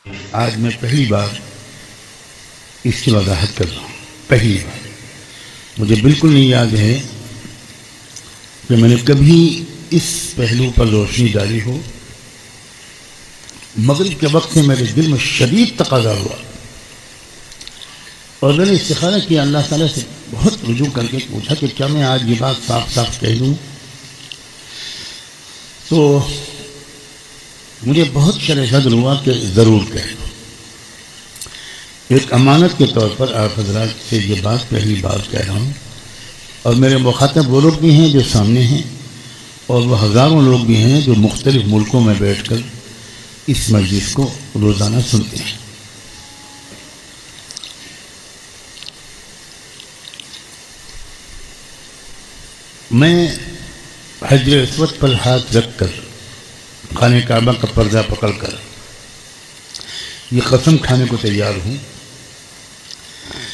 آج میں پہلی بار اس کی وضاحت کر رہا ہوں. پہلی بار مجھے بالکل نہیں یاد ہے کہ میں نے کبھی اس پہلو پر روشنی ڈالی ہو. مغرب کے وقت سے میرے دل میں شدید تقاضا ہوا اور میں نے استخارہ کیا اللہ تعالیٰ سے، بہت رجوع کر کے پوچھا کہ کیا میں آج یہ بات صاف صاف کہہ دوں. تو مجھے بہت شرح صدر ہوا کہ ضرور کہہ دو. ایک امانت کے طور پر آپ حضرات سے یہ بات پہلی بار کہہ رہا ہوں، اور میرے مخاطب وہ لوگ بھی ہیں جو سامنے ہیں، اور وہ ہزاروں لوگ بھی ہیں جو مختلف ملکوں میں بیٹھ کر اس مجلس کو روزانہ سنتے ہیں. میں حجر اسود پر ہاتھ رکھ کر خانہ کعبہ کا پردہ پکڑ کر یہ قسم کھانے کو تیار ہوں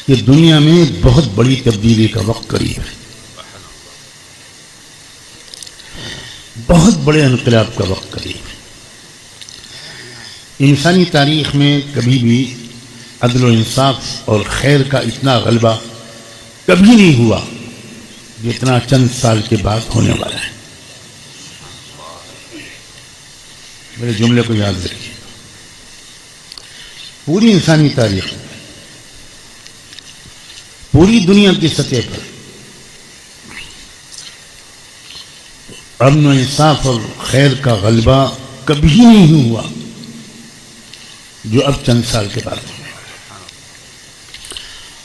کہ دنیا میں بہت بڑی تبدیلی کا وقت قریب ہے، بہت بڑے انقلاب کا وقت قریب ہے. انسانی تاریخ میں کبھی بھی عدل و انصاف اور خیر کا اتنا غلبہ کبھی نہیں ہوا جتنا چند سال کے بعد ہونے والا ہے. میرے جملے کو یاد رکھیے. پوری انسانی تاریخ میں پوری دنیا کی سطح پر امن و انصاف اور خیر کا غلبہ کبھی نہیں ہوا جو اب چند سال کے بعد ہونے والا ہے.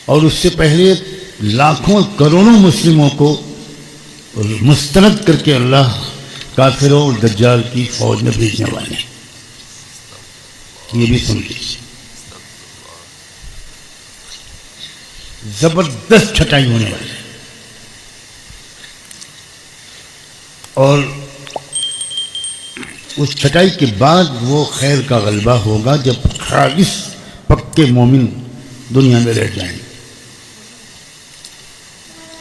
اور اس سے پہلے لاکھوں کروڑوں مسلموں کو مسترد کر کے اللہ کافروں اور دجال کی فوج میں بھیجنے والے ہیں. یہ بھی سن لیجیے. زبردست چھٹائی ہونے والی ہے، اور اس چھٹائی کے بعد وہ خیر کا غلبہ ہوگا جب خالص پکے مومن دنیا میں رہ جائیں گے،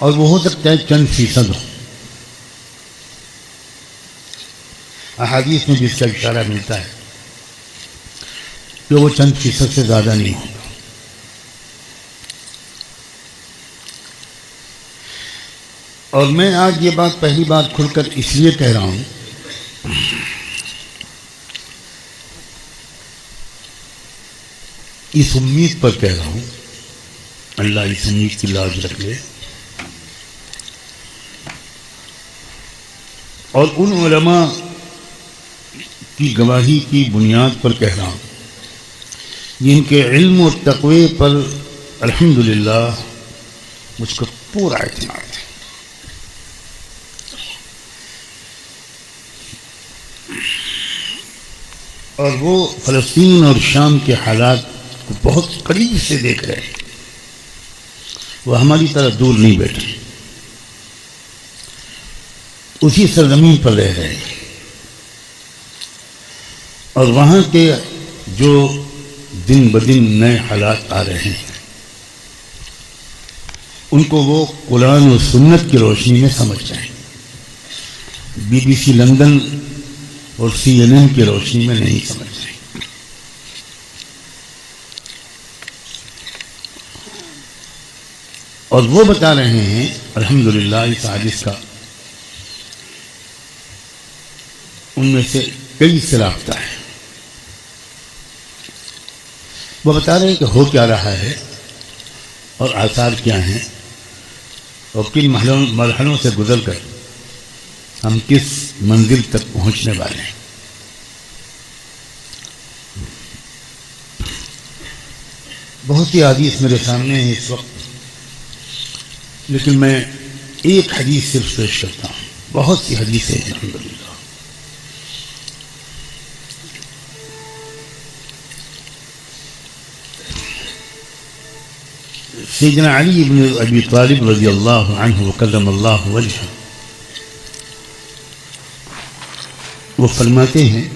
اور وہ ہو سکتا ہے چند فیصد ہو. احادیث میں جس کا اشارہ ملتا ہے کہ وہ چند فیصد سے زیادہ نہیں ہوگا. اور میں آج یہ بات پہلی بار کھل کر اس لیے کہہ رہا ہوں اس امید پر کہہ رہا ہوں، اللہ اس امید کی لاج رکھ لے، اور ان علماء کی گواہی کی بنیاد پر کہہ رہا ہوں جن کے علم و تقوی پر الحمدللہ مجھ کو پورا اعتماد ہے. اور وہ فلسطین اور شام کے حالات کو بہت قریب سے دیکھ رہے ہیں. وہ ہماری طرح دور نہیں بیٹھے، اسی سرزمین پر رہ رہے ہیں، اور وہاں کے جو دن بدن نئے حالات آ رہے ہیں ان کو وہ قرآن و سنت کی روشنی میں سمجھ جائیں. BBC لندن اور CNN کی روشنی میں نہیں سمجھ رہے. اور وہ بتا رہے ہیں الحمدللہ اس حادث کا ان میں سے کئی سے رابطہ ہے. وہ بتا رہے ہیں کہ ہو کیا رہا ہے اور آثار کیا ہیں اور کن مرحلوں سے گزر کر ہم کس منزل تک پہنچنے والے ہیں. بہت سی حدیث میرے سامنے ہے اس وقت، لیکن میں ایک حدیث صرف پیش کرتا ہوں. بہت سی حدیثیں ہیں الحمدللہ. سیدنا علی بن ابی طالب رضی اللہ عنہ وکرم اللہ وجہہ وہ فرماتے ہیں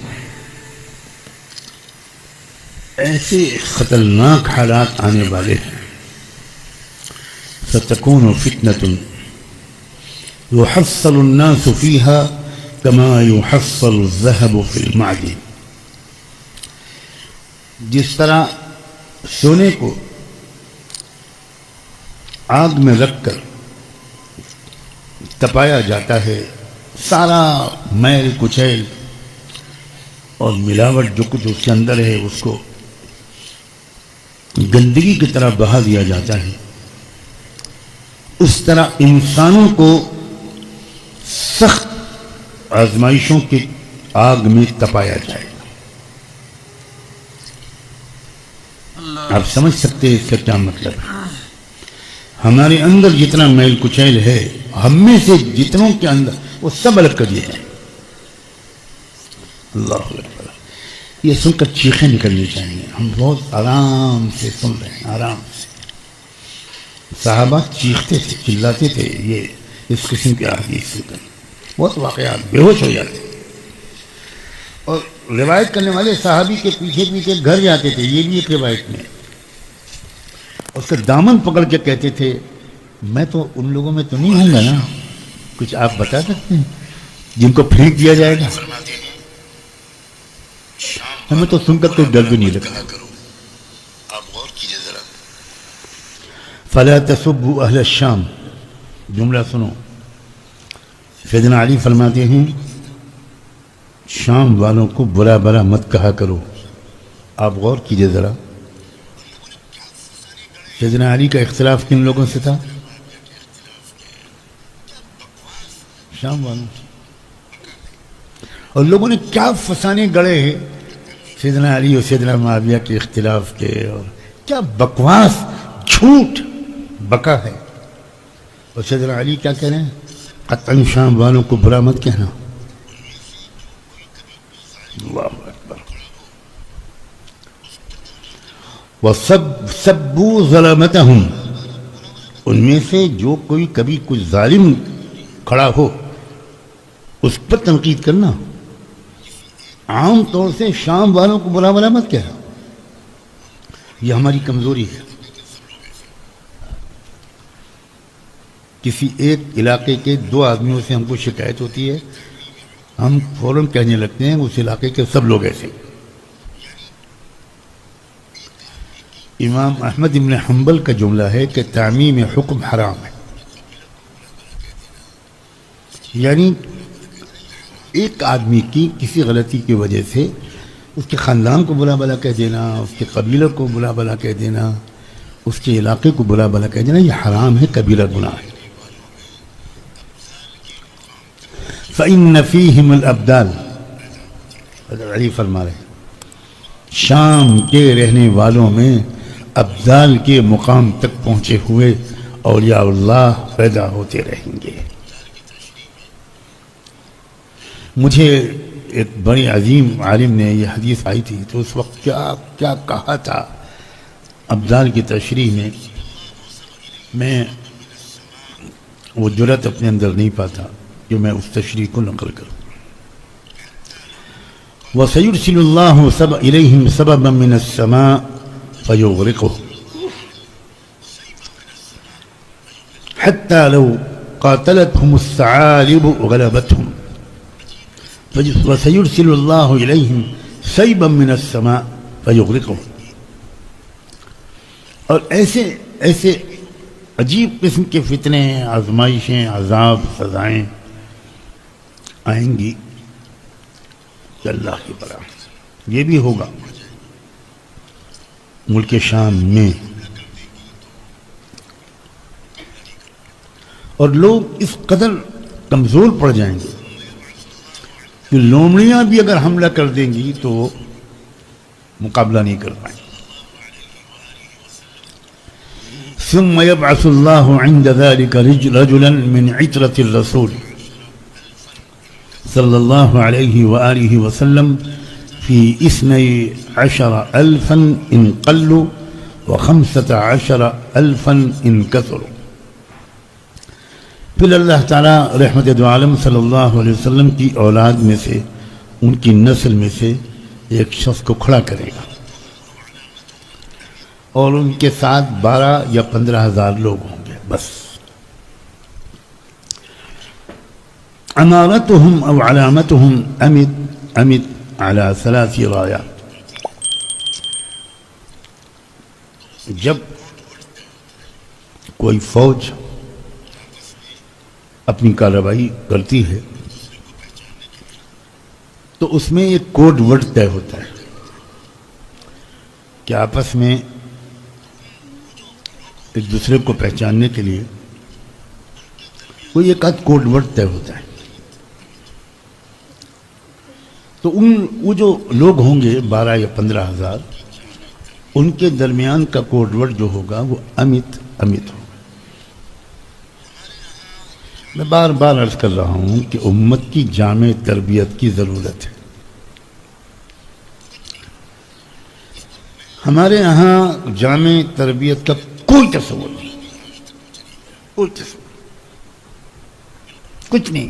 ایسے خطرناک حالات آنے والے ہیں ستکون فتنۃ يحصل الناس فيها كما يحصل الذهب في المعدن. جس طرح سونے کو آگ میں رکھ کر تپایا جاتا ہے، سارا میل کچیل اور ملاوٹ جو کچھ اس کے اندر ہے اس کو گندگی کی طرح بہا دیا جاتا ہے، اس طرح انسانوں کو سخت آزمائشوں کی آگ میں تپایا جائے گا۔ آپ سمجھ سکتے ہیں اس کا کیا مطلب ہے؟ ہمارے اندر جتنا میل کچیل ہے، ہم میں سے جتنوں کے اندر، وہ سب الگ کر دیے جائیں۔ اللہ اکبر، یہ سن کر چیخیں نکلنی چاہیے۔ ہم بہت آرام سے سن رہے ہیں، آرام سے۔ صحابہ چیختے تھے، چلاتے تھے یہ اس قسم کے احادیث سن کر، بہت واقعات، بے ہوش ہو جاتے۔ اور روایت کرنے والے صحابی کے پیچھے پیچھے گھر جاتے تھے، یہ بھی ایک روایت میں، اس کا دامن پکڑ کے کہتے تھے میں تو ان لوگوں میں تو نہیں ہوں گا نا، کچھ آپ بتا سکتے ہیں جن کو پھینک دیا جائے گا؟ ہمیں تو سن کر کوئی ڈر بھی نہیں لگتا۔ آپ غور کیجئے ذرا، فلا تسبوا اہل الشام، جملہ سنو، سیدنا علی فرماتے ہیں شام والوں کو برا برا مت کہا کرو۔ آپ غور کیجئے ذرا، سیدنا علی کا اختلاف کن لوگوں سے تھا؟ شام والوں سے۔ اور لوگوں نے کیا فسانے گڑے ہیں سیدنا علی اور سیدنا معاویہ کے اختلاف کے، اور کیا بکواس جھوٹ بکا ہے۔ اور سیدنا علی کیا کہہ رہے ہیں؟ قطعاً شام والوں کو برا مت کہنا۔ اللہ اکبر۔ وَسَبُّوا ظَلَمَتَهُمْ، ان میں سے جو کوئی کبھی کچھ ظالم کھڑا ہو اس پر تنقید کرنا۔ عام طور سے شام والوں کو برا بھلا مت کہنا، یہ ہماری کمزوری ہے۔ کسی ایک علاقے کے دو آدمیوں سے ہم کو شکایت ہوتی ہے، ہم فوراً کہنے لگتے ہیں اس علاقے کے سب لوگ ایسے۔ امام احمد بن حنبل کا جملہ ہے کہ تعمیم حکم حرام ہے، یعنی ایک آدمی کی کسی غلطی کی وجہ سے اس کے خاندان کو برا بھلا کہہ دینا، اس کے قبیلہ کو برا بھلا کہہ دینا، اس کے علاقے کو برا بھلا کہہ دینا، یہ حرام ہے، کبیرہ گناہ ہے۔ فَإِنَّ فِيهِمُ الْأَبْدَالِ، حضرت علی فرما رہے ہیں شام کے رہنے والوں میں ابدال کے مقام تک پہنچے ہوئے اولیاء اللہ پیدا ہوتے رہیں گے۔ مجھے ایک بڑے عظیم عالم نے یہ حدیث آئی تھی تو اس وقت کیا کہا تھا ابدال کی تشریح میں وہ جرأت اپنے اندر نہیں پاتا کہ میں اس تشریح کو نقل کروں۔ وَسَيُرْسِلُ اللَّهُ إِلَيْهِمْ سَبَبًا مِّنَ السَّمَاءِ فَيُغْرِقُهُ حَتَّى لَوْ قَاتَلَتْهُمُ الثَّعَالِبُ غَلَبَتْهُمْ وَسَيُرْسِلُ اللَّهُ إِلَيْهِمْ سَيْبًا مِّنَ السَّمَاءِ فَيُغْرِقُهُ۔ اور ایسے عجیب قسم کے فتنے، آزمائشیں، عذاب، سزائیں آئیں گی کہ اللہ کی برا۔ یہ بھی ہوگا ملک شام میں، اور لوگ اس قدر کمزور پڑ جائیں گے کہ لومڑیاں بھی اگر حملہ کر دیں گی تو وہ مقابلہ نہیں کر پائیں گے۔ ثم يبعث الله عند ذلك رجلا من عترة الرسول صلى الله عليه وآله وسلم في 12,000 إن قلوا و15,000 إن كثروا۔ پھر اللہ تعالیٰ رحمت دو عالم صلی اللہ علیہ وسلم کی اولاد میں سے، ان کی نسل میں سے ایک شخص کو کھڑا کرے گا، اور ان کے ساتھ 12 یا 15,000 لوگ ہوں گے بس۔ امارتهم او علامتهم امد على 3 رايات، جب کوئی فوج اپنی کارروائی کرتی ہے تو اس میں ایک کوڈ ورڈ طے ہوتا ہے کہ آپس میں ایک دوسرے کو پہچاننے کے لیے کوئی ایک آدھ کوڈ ورڈ طے ہوتا ہے. تو وہ جو لوگ ہوں گے 12 یا 15,000 ان کے درمیان کا کوڈ ورڈ جو ہوگا وہ امت ہوگا. میں بار بار عرض کر رہا ہوں کہ امت کی جامع تربیت کی ضرورت ہے. ہمارے یہاں جامع تربیت کا کوئی تصور نہیں, کوئی تصور, کچھ نہیں.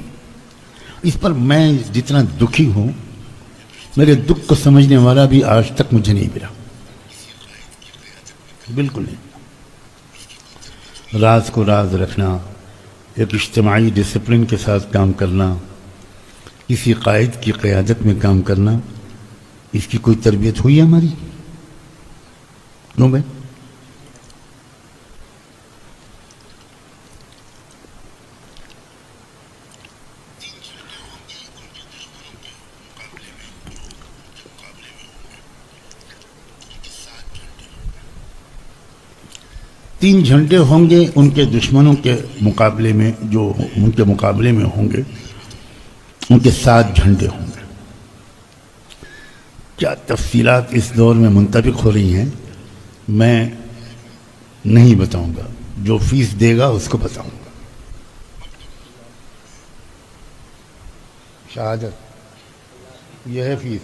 اس پر میں جتنا دکھی ہوں, میرے دکھ کو سمجھنے والا بھی آج تک مجھے نہیں ملا, بالکل نہیں. راز کو راز رکھنا, ایک اجتماعی ڈسپلن کے ساتھ کام کرنا, کسی قائد کی قیادت میں کام کرنا, اس کی کوئی تربیت ہوئی ہے ہماری؟ کیوں بھائی؟ تین جھنڈے ہوں گے ان کے دشمنوں کے مقابلے میں, جو ان کے مقابلے میں ہوں گے ان کے 7 جھنڈے ہوں گے. کیا تفصیلات اس دور میں منطبق ہو رہی ہیں میں نہیں بتاؤں گا, جو فیس دے گا اس کو بتاؤں گا. شہادت یہ ہے فیس,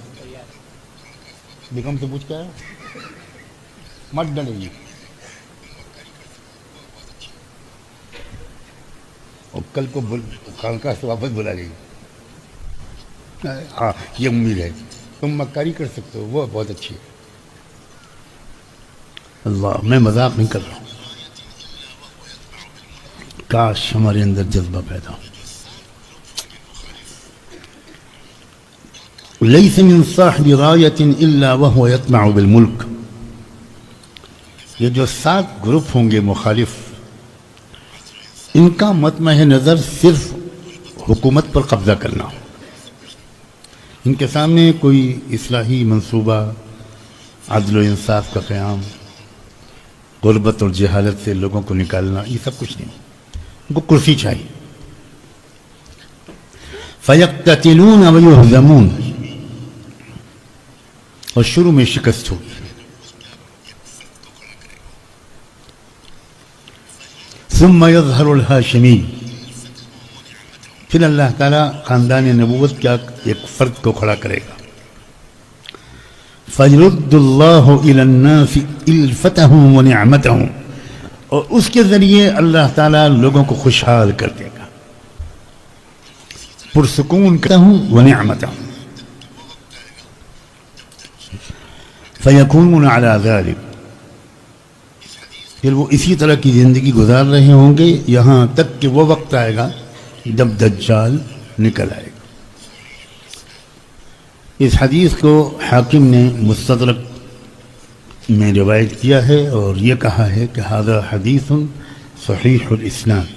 بیگم سے پوچھ کے آیا, مت ڈلے گی. اور کل کو خانقاہ سے واپس بلا لے گی. ہاں یہ امید ہے, تم مکاری کر سکتے ہو, وہ بہت اچھی ہے. اللہ, میں مذاق نہیں کر رہا ہوں. کاش ہمارے اندر جذبہ پیدا ہو. لیس من صاحب غایۃ الا وهو یطمع بالملک. یہ جو 7 گروپ ہوں گے مخالف, ان کا مطمع نظر صرف حکومت پر قبضہ کرنا ہو. ان کے سامنے کوئی اصلاحی منصوبہ, عدل و انصاف کا قیام, غربت اور جہالت سے لوگوں کو نکالنا, یہ سب کچھ نہیں. ان کو کرسی چاہیے. فَيَقْتَتِلُونَ وَيُهْزَمُونَ, اور شروع میں شکست ہوگی. ثم يظهر الہاشمی, پھر اللہ تعالیٰ خاندان نبوت کا ایک فرد کو کھڑا کرے گا. فَيُرُدُّ اللَّهُ إِلَى النَّاسِ إِلْفَتَهُمْ وَنِعْمَتَهُمْ, اور اس کے ذریعے اللہ تعالیٰ لوگوں کو خوشحال کر دے گا, پرسکون کرتا ہوں وَنِعْمَتَهُمْ. فَيَكُونُونَ عَلَى ذَلِكَ, پھر وہ اسی طرح کی زندگی گزار رہے ہوں گے یہاں تک کہ وہ وقت آئے گا جب دجال نکل آئے گا. اس حدیث کو حاکم نے مستدرک میں روایت کیا ہے اور یہ کہا ہے کہ ھذا حدیث صحیح الاسناد.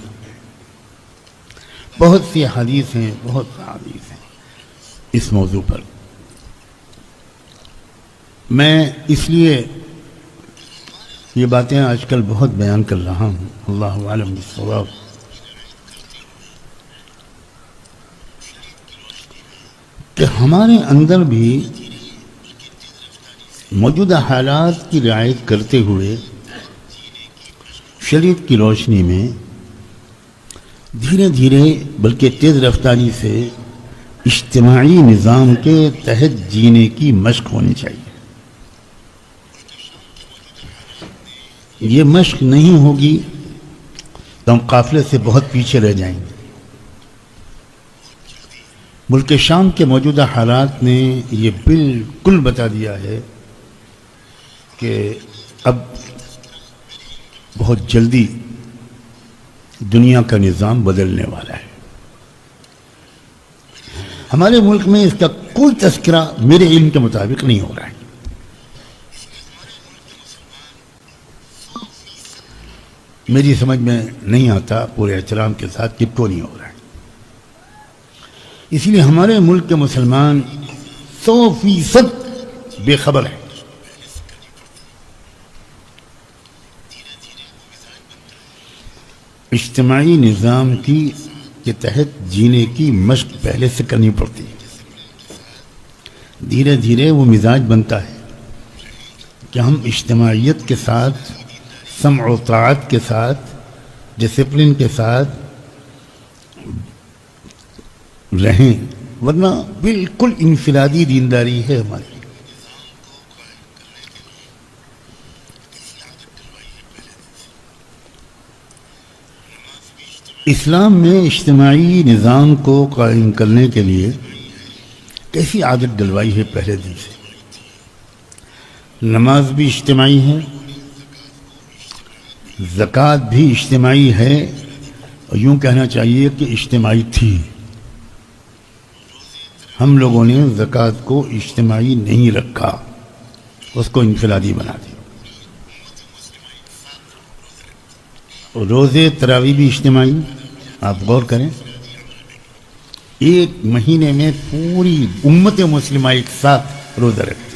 بہت سی حدیث ہیں, بہت سی حدیث ہیں اس موضوع پر. میں اس لیے یہ باتیں آج کل بہت بیان کر رہا ہوں, اللہ عالم بالصواب. کہ ہمارے اندر بھی موجودہ حالات کی رعایت کرتے ہوئے شریعت کی روشنی میں دھیرے دھیرے بلکہ تیز رفتاری سے اجتماعی نظام کے تحت جینے کی مشق ہونی چاہیے. یہ مشق نہیں ہوگی تو ہم قافلے سے بہت پیچھے رہ جائیں گے. ملک شام کے موجودہ حالات نے یہ بالکل بتا دیا ہے کہ اب بہت جلدی دنیا کا نظام بدلنے والا ہے. ہمارے ملک میں اس کا کوئی تذکرہ میرے علم کے مطابق نہیں ہو رہا ہے. میری سمجھ میں نہیں آتا پورے احترام کے ساتھ کہ کیوں نہیں ہو رہا ہے. اس لیے ہمارے ملک کے مسلمان 100% بے خبر ہیں. اجتماعی نظام کے تحت جینے کی مشق پہلے سے کرنی پڑتی ہے. دھیرے دھیرے وہ مزاج بنتا ہے کہ ہم اجتماعیت کے ساتھ، سمع و طاعت کے ساتھ، ڈسپلن کے ساتھ رہیں، ورنہ بالکل انفرادی دینداری ہے ہماری. اسلام میں اجتماعی نظام کو قائم کرنے کے لیے کیسی عادت ڈلوائی ہے پہلے دن سے. نماز بھی اجتماعی ہے، زکوٰۃ بھی اجتماعی ہے، اور یوں کہنا چاہیے کہ اجتماعی تھی. ہم لوگوں نے زکوٰۃ کو اجتماعی نہیں رکھا، اس کو انفرادی بنا دیا. روزے تراویح بھی اجتماعی. آپ غور کریں، ایک مہینے میں پوری امت مسلمہ ایک ساتھ روزہ رکھے.